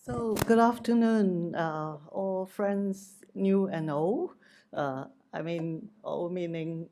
So, good afternoon, all friends, new and old. Old meaning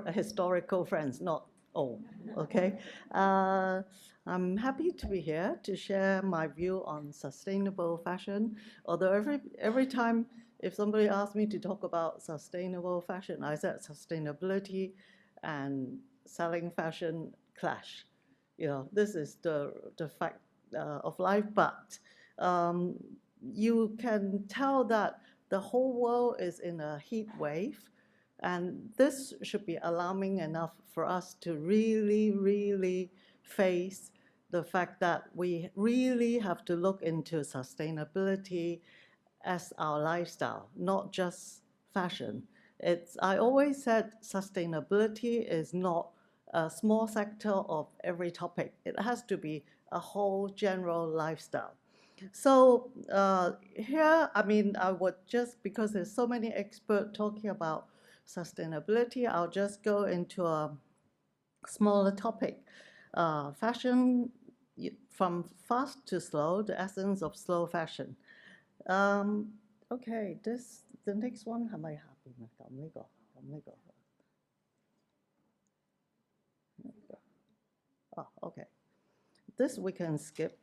historical friends, not old, okay? Uh, I'm happy to be here to share my view on sustainable fashion. Although every time if somebody asks me to talk about sustainable fashion, I said sustainability and selling fashion clash. This is the fact of life, but um, you can tell that the whole world is in a heat wave, and this should be alarming enough for us to really face the fact that we really have to look into sustainability as our lifestyle, not just fashion. I always said sustainability is not a small sector of every topic. It has to be a whole general lifestyle. So here, I would just, because there's so many experts talking about sustainability, I'll just go into a smaller topic. Fashion, from fast to slow, the essence of slow fashion. Um, okay, the next one 係咪下邊啊？撳呢個。Oh, okay. This we can skip.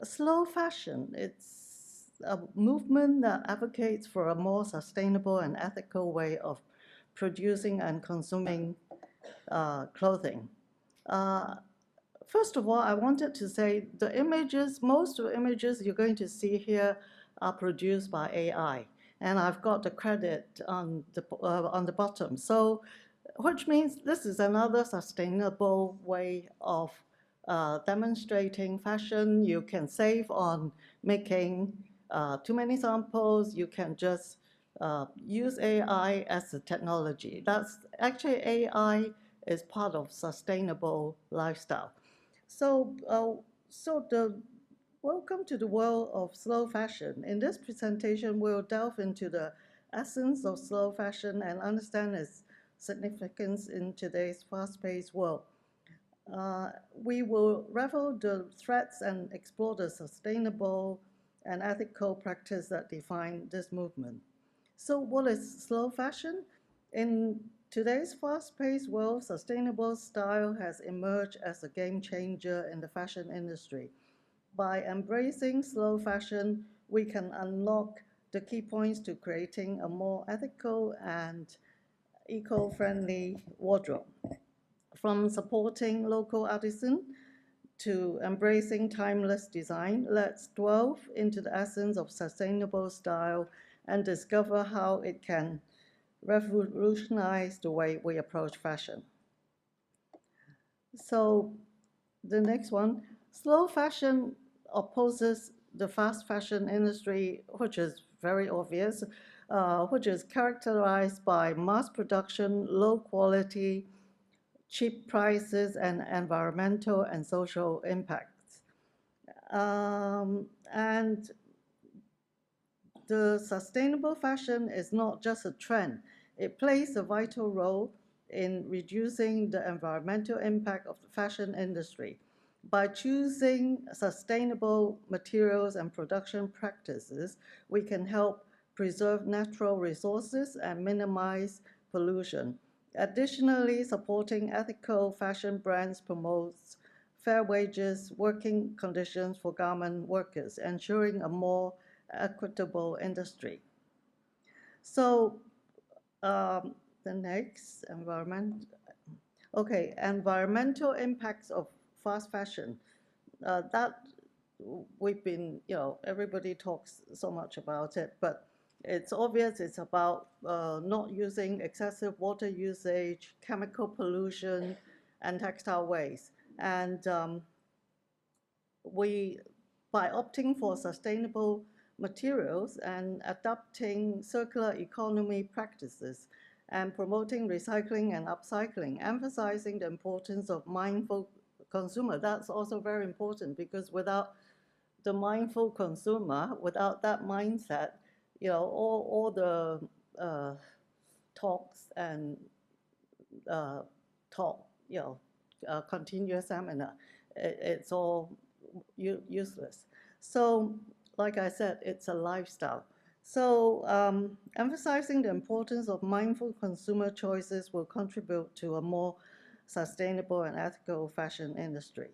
Slow fashion, it's a movement that advocates for a more sustainable and ethical way of producing and consuming clothing. First of all, I wanted to say most of the images you're going to see here are produced by AI. And I've got the credit on the bottom. So, which means this is another sustainable way of demonstrating fashion. You can save on making too many samples. You can just use AI as a technology. That's actually AI is part of sustainable lifestyle. So, welcome to the world of slow fashion. In this presentation, we'll delve into the essence of slow fashion and understand its significance in today's fast-paced world. We will revel the threats and explore the sustainable and ethical practice that define this movement. So, what is slow fashion? In today's fast paced world, sustainable style has emerged as a game changer in the fashion industry. By embracing slow fashion, we can unlock the key points to creating a more ethical and eco friendly wardrobe. From supporting local artisans to embracing timeless design, let's delve into the essence of sustainable style and discover how it can revolutionize the way we approach fashion. So, the next one, slow fashion opposes the fast fashion industry, which is very obvious, which is characterized by mass production, low quality, cheap prices, and environmental and social impacts. And the sustainable fashion is not just a trend, it plays a vital role in reducing the environmental impact of the fashion industry. By choosing sustainable materials and production practices, we can help preserve natural resources and minimize pollution. Additionally, supporting ethical fashion brands promotes fair wages, working conditions for garment workers, ensuring a more equitable industry. So the next environmental impacts of fast fashion. That we've been, everybody talks so much about it, but it's obvious it's about not using excessive water usage, chemical pollution, and textile waste. And by opting for sustainable materials and adopting circular economy practices and promoting recycling and upcycling, emphasizing the importance of mindful consumer. That's also very important because without the mindful consumer, without that mindset, all the talks and talk, continuous seminar, it's all useless. So, like I said, it's a lifestyle. So, emphasizing the importance of mindful consumer choices will contribute to a more sustainable and ethical fashion industry.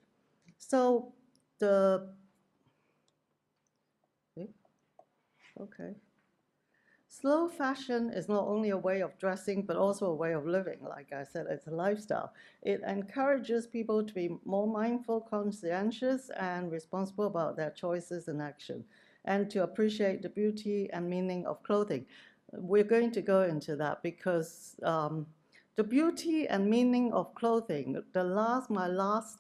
So, the okay. Slow fashion is not only a way of dressing, but also a way of living. Like I said, it's a lifestyle. It encourages people to be more mindful, conscientious, and responsible about their choices and action, and to appreciate the beauty and meaning of clothing. We're going to go into that because the beauty and meaning of clothing, my last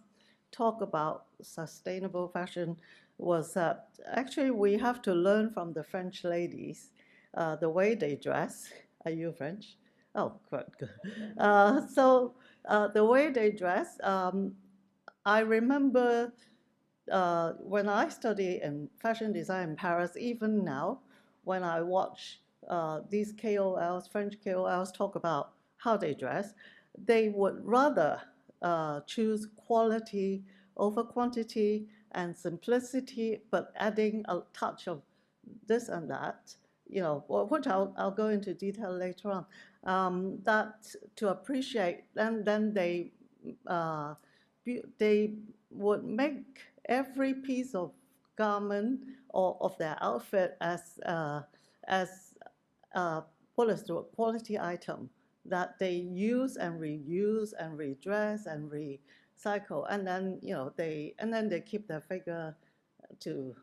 talk about sustainable fashion was that actually we have to learn from the French ladies the way they dress. Are you French? Oh, good. The way they dress, I remember when I study in fashion design in Paris, even now, when I watch these KOLs, French KOLs talk about how they dress, they would rather choose quality over quantity and simplicity, but adding a touch of this and that, which I'll go into detail later on, that to appreciate, and then uh, they would make every piece of garment or of their outfit as what is the quality item that they use and reuse and redress and recycle, and then they keep their figure to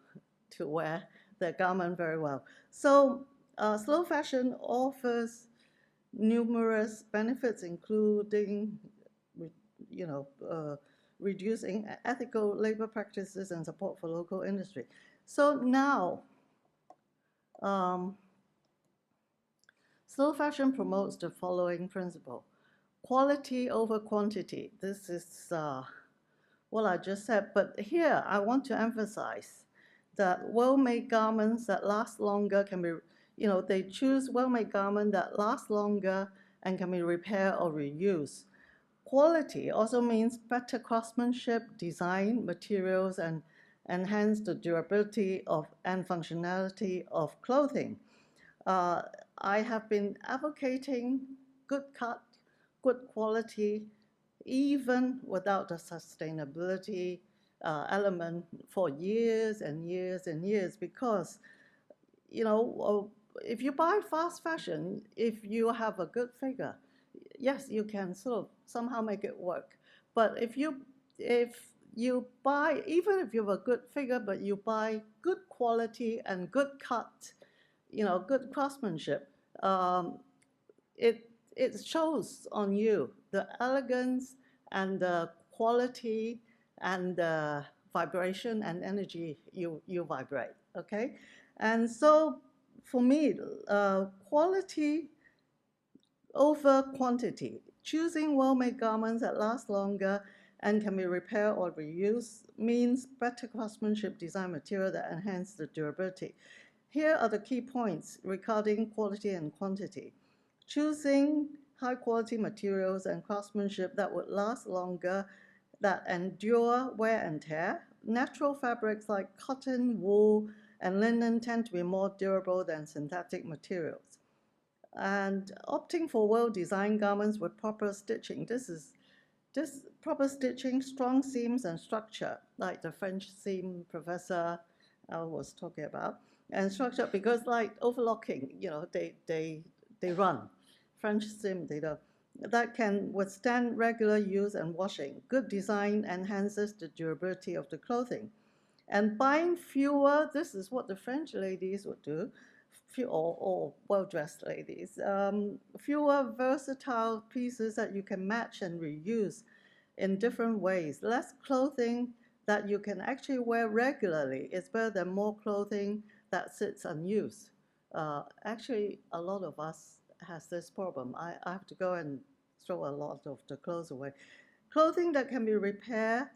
wear their garment very well. So slow fashion offers numerous benefits, including, you know, uh, reducing ethical labor practices and support for local industry. So now, um, slow fashion promotes the following principle: quality over quantity. This is what I just said, but here I want to emphasize that well-made garments that last longer can be, they choose well-made garments that last longer and can be repaired or reused. Quality also means better craftsmanship, design, materials, and enhance the durability of and functionality of clothing. Uh, I have been advocating good cut, good quality, even without the sustainability element for years and years and years, because if you buy fast fashion, if you have a good figure, yes, you can sort of somehow make it work. But if you buy, even if you have a good figure, but you buy good quality and good cut, good craftsmanship, um, it shows on you the elegance and the quality and the vibration and energy you vibrate. Okay, and so for me, quality over quantity. Choosing well-made garments that last longer and can be repaired or reused means better craftsmanship, design, material that enhance the durability. Here are the key points regarding quality and quantity. Choosing high-quality materials and craftsmanship that would last longer, that endure wear and tear. Natural fabrics like cotton, wool, and linen tend to be more durable than synthetic materials. And opting for well-designed garments with proper stitching. This proper stitching, strong seams and structure, like the French seam professor was talking about, and structure because like overlocking, they run. French seam, they don't. That can withstand regular use and washing. Good design enhances the durability of the clothing. And buying fewer, this is what the French ladies would do, or well-dressed ladies, fewer versatile pieces that you can match and reuse in different ways. Less clothing that you can actually wear regularly is better than more clothing that sits unused. Actually, a lot of us has this problem. I have to go and throw a lot of the clothes away. Clothing that can be repaired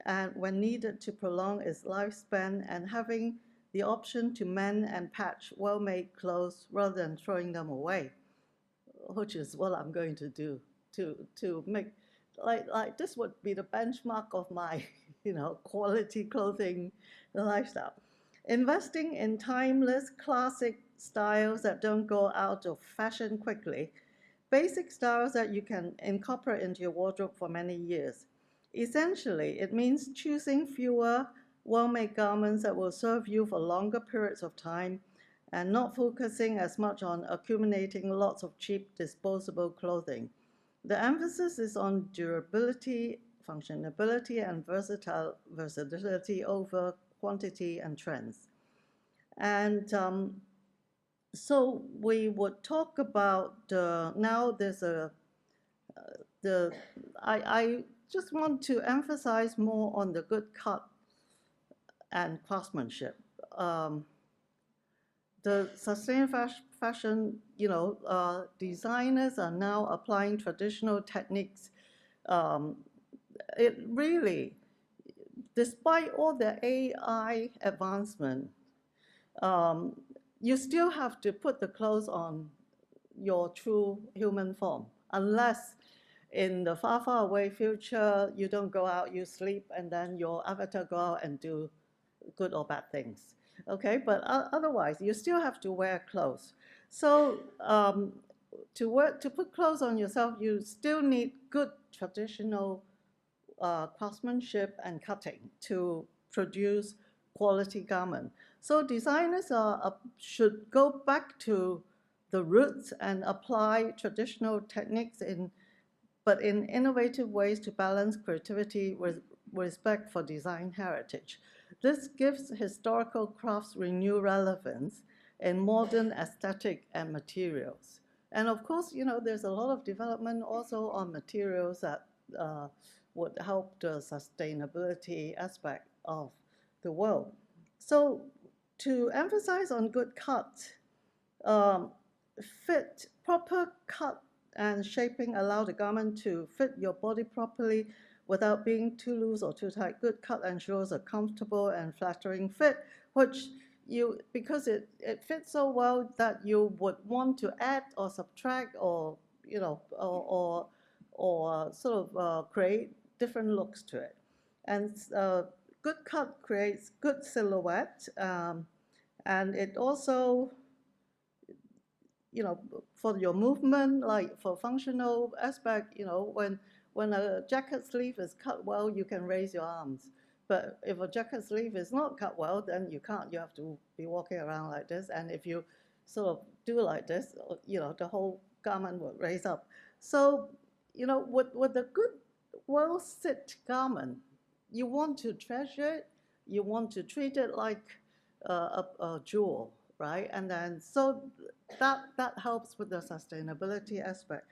and when needed to prolong its lifespan, and having the option to mend and patch well-made clothes rather than throwing them away, which is what I'm going to do to make like this would be the benchmark of my quality clothing lifestyle. Investing in timeless, classic styles that don't go out of fashion quickly, basic styles that you can incorporate into your wardrobe for many years. Essentially, it means choosing fewer well-made garments that will serve you for longer periods of time and not focusing as much on accumulating lots of cheap disposable clothing. The emphasis is on durability, functionality, and versatility over quantity and trends. And so we would talk about now there's the I just want to emphasize more on the good cut and craftsmanship. The sustainable fashion, designers are now applying traditional techniques. It really, despite all the AI advancement, you still have to put the clothes on your true human form, unless in the far, far away future, you don't go out, you sleep, and then your avatar go out and do good or bad things. Okay, but otherwise, you still have to wear clothes. So to put clothes on yourself, you still need good traditional craftsmanship and cutting to produce quality garment. So designers should go back to the roots and apply traditional techniques but in innovative ways to balance creativity with respect for design heritage. This gives historical crafts renewed relevance in modern aesthetic and materials. And of course, there's a lot of development also on materials that would help the sustainability aspect of the world. So to emphasize on good cut, proper cut and shaping allow the garment to fit your body properly without being too loose or too tight. Good cut ensures a comfortable and flattering fit, which because it fits so well that you would want to add or subtract or sort of create different looks to it. And good cut creates good silhouette, and it also, for your movement, like for functional aspect, when a jacket sleeve is cut well, you can raise your arms. But if a jacket sleeve is not cut well, then you can't. You have to be walking around like this. And if you sort of do like this, the whole garment will raise up. So, with a good, well-sit garment, you want to treasure it. You want to treat it like a jewel, right? And then so that helps with the sustainability aspect.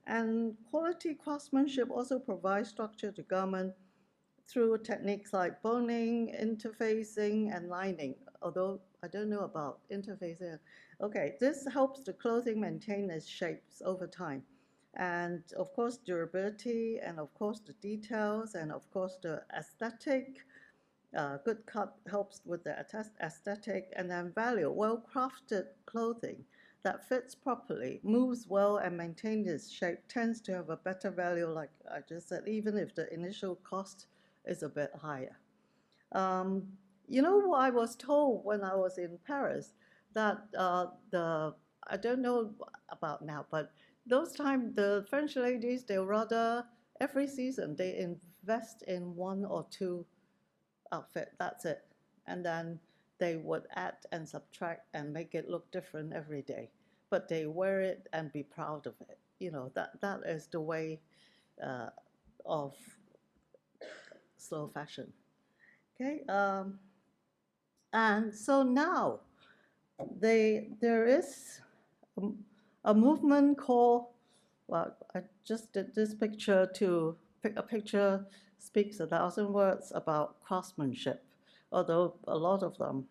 And quality craftsmanship also provides structure to garment through techniques like boning, interfacing, and lining, although I don't know about interfacing. Okay, this helps the clothing maintain its shapes over time. And of course, durability, and of course, the details, and of course, the aesthetic. Good cut helps with the aesthetic, and then value. Well-crafted clothing that fits properly, moves well, and maintains its shape tends to have a better value, like I just said, even if the initial cost is a bit higher. What I was told when I was in Paris, that I don't know about now, but those times the French ladies, they rather, every season, they invest in one or two outfit, that's it. And then they would add and subtract and make it look different every day. But they wear it and be proud of it. That is the way of slow fashion. Okay, and so now there is a movement called, well, I just did this picture to pick a picture speaks 1,000 words about craftsmanship, although a lot of them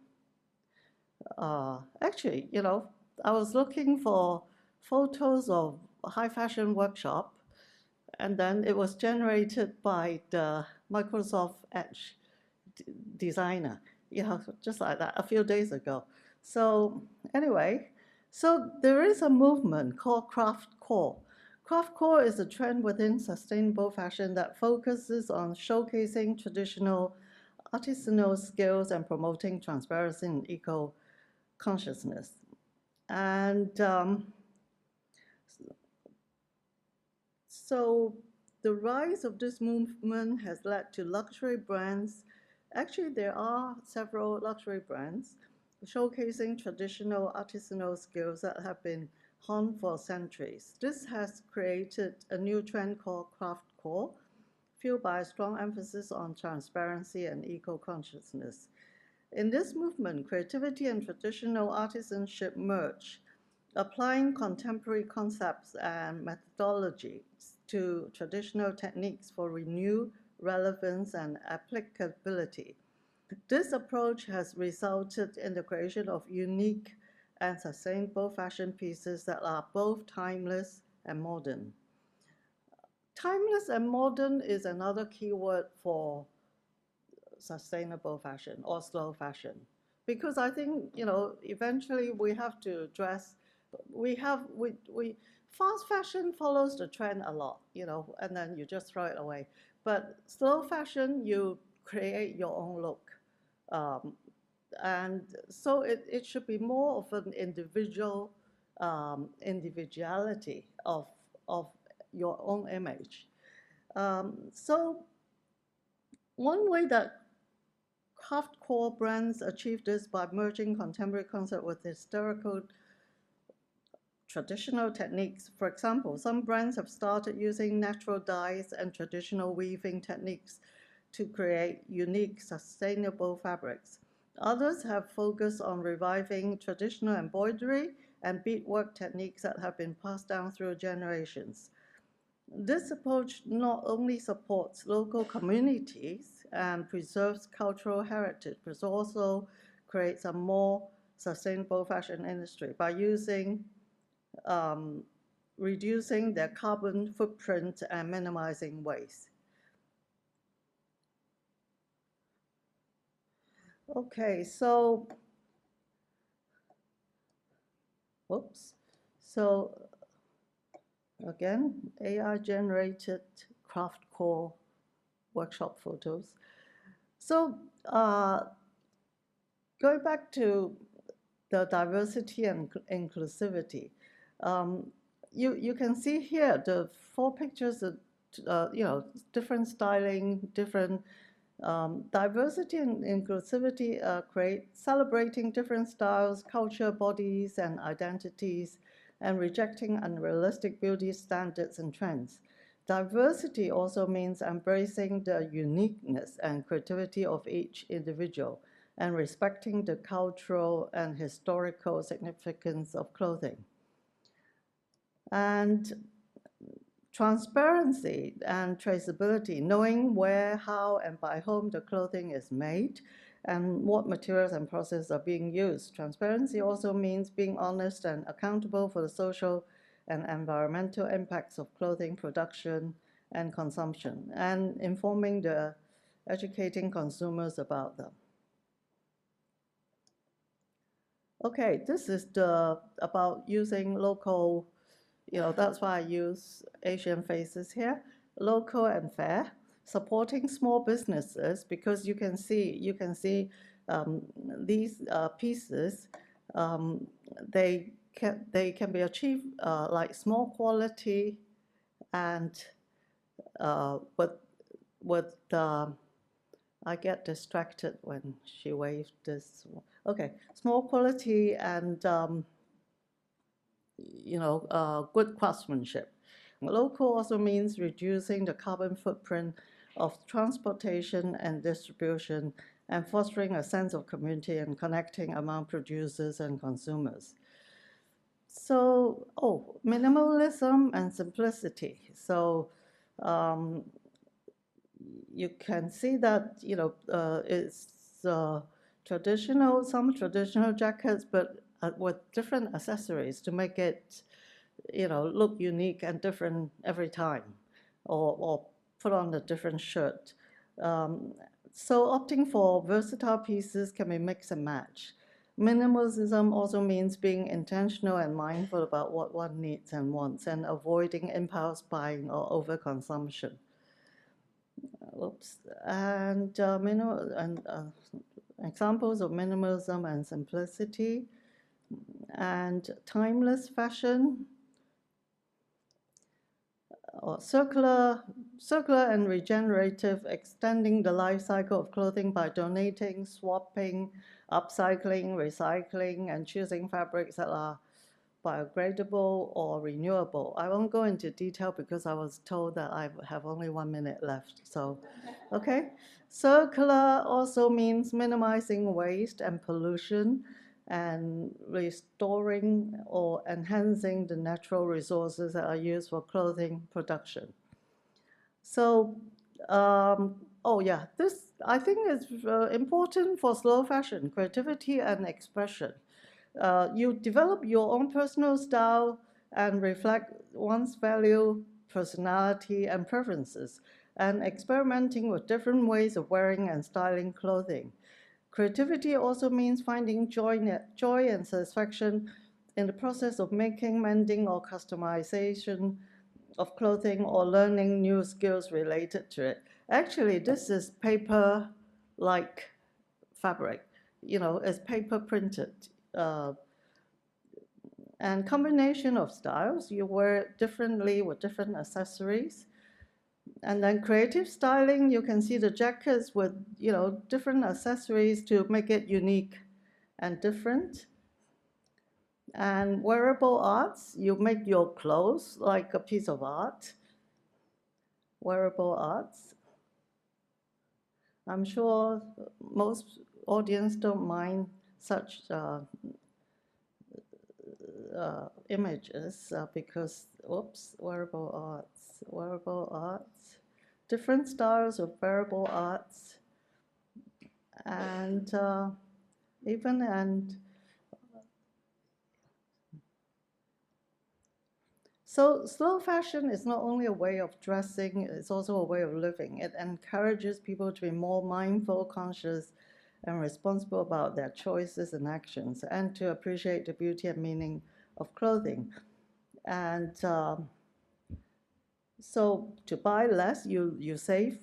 actually, I was looking for photos of a high fashion workshop, and then it was generated by the Microsoft Edge designer, just like that, a few days ago. So anyway, so there is a movement called craftcore. Craftcore is a trend within sustainable fashion that focuses on showcasing traditional artisanal skills and promoting transparency and eco-consciousness. And so the rise of this movement has led to luxury brands. Actually, there are several luxury brands showcasing traditional artisanal skills that have been honed for centuries. This has created a new trend called craftcore, fueled by a strong emphasis on transparency and eco-consciousness. In this movement, creativity and traditional artisanship merge, applying contemporary concepts and methodologies to traditional techniques for renewed relevance and applicability. This approach has resulted in the creation of unique and sustainable fashion pieces that are both timeless and modern. Timeless and modern is another keyword for sustainable fashion or slow fashion, because I think, eventually we have to dress. We fast fashion follows the trend a lot, and then you just throw it away. But slow fashion, you create your own look, and so it should be more of an individuality of your own image. So one way that craftcore brands achieve this by merging contemporary concept with historical traditional techniques. For example, some brands have started using natural dyes and traditional weaving techniques to create unique, sustainable fabrics. Others have focused on reviving traditional embroidery and beadwork techniques that have been passed down through generations. This approach not only supports local communities and preserves cultural heritage, but also creates a more sustainable fashion industry by reducing their carbon footprint and minimizing waste. Okay, so, whoops. So again, AI-generated craftcore workshop photos. So going back to the diversity and inclusivity, you can see here the 4 pictures of different styling, different diversity and inclusivity celebrating different styles, culture, bodies, and identities, and rejecting unrealistic beauty standards and trends. Diversity also means embracing the uniqueness and creativity of each individual and respecting the cultural and historical significance of clothing. And transparency and traceability, knowing where, how, and by whom the clothing is made and what materials and processes are being used. Transparency also means being honest and accountable for the social and environmental impacts of clothing production and consumption, and educating consumers about them. Okay, this is about using local, that's why I use Asian faces here, local and fair, supporting small businesses, because you can see these pieces, they can be achieved like small quality and with I get distracted when she waved this. Okay, small quality and good craftsmanship. Local also means reducing the carbon footprint of transportation and distribution and fostering a sense of community and connecting among producers and consumers. So, minimalism and simplicity. So, you can see that, it's some traditional jackets, but with different accessories to make it, look unique and different every time, or put on a different shirt. So opting for versatile pieces can be mix and match. Minimalism also means being intentional and mindful about what one needs and wants, and avoiding impulse buying or overconsumption. Oops. And examples of minimalism and simplicity, and timeless fashion, or circular and regenerative, extending the life cycle of clothing by donating, swapping, upcycling, recycling, and choosing fabrics that are biodegradable or renewable. I won't go into detail because I was told that I have only 1 minute left. So, okay. Circular also means minimizing waste and pollution and restoring or enhancing the natural resources that are used for clothing production. So, oh yeah, this I think is important for slow fashion, creativity and expression. You develop your own personal style and reflect one's value, personality, and preferences, and experimenting with different ways of wearing and styling clothing. Creativity also means finding joy and satisfaction in the process of making, mending, or customization of clothing, or learning new skills related to it. Actually, this is paper-like fabric. It's paper printed. And combination of styles, you wear it differently with different accessories. And then creative styling, you can see the jackets with, different accessories to make it unique and different. And wearable arts, you make your clothes like a piece of art. Wearable arts. I'm sure most audience don't mind such images because, wearable arts, different styles of wearable arts, and so slow fashion is not only a way of dressing, it's also a way of living. It encourages people to be more mindful, conscious, and responsible about their choices and actions, and to appreciate the beauty and meaning of clothing. And so to buy less, you save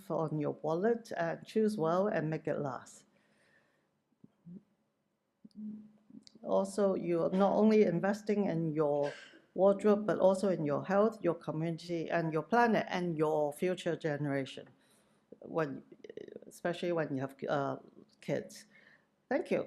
on your wallet and choose well and make it last. Also, you're not only investing in your wardrobe, but also in your health, your community, and your planet, and your future generation, especially when you have kids. Thank you.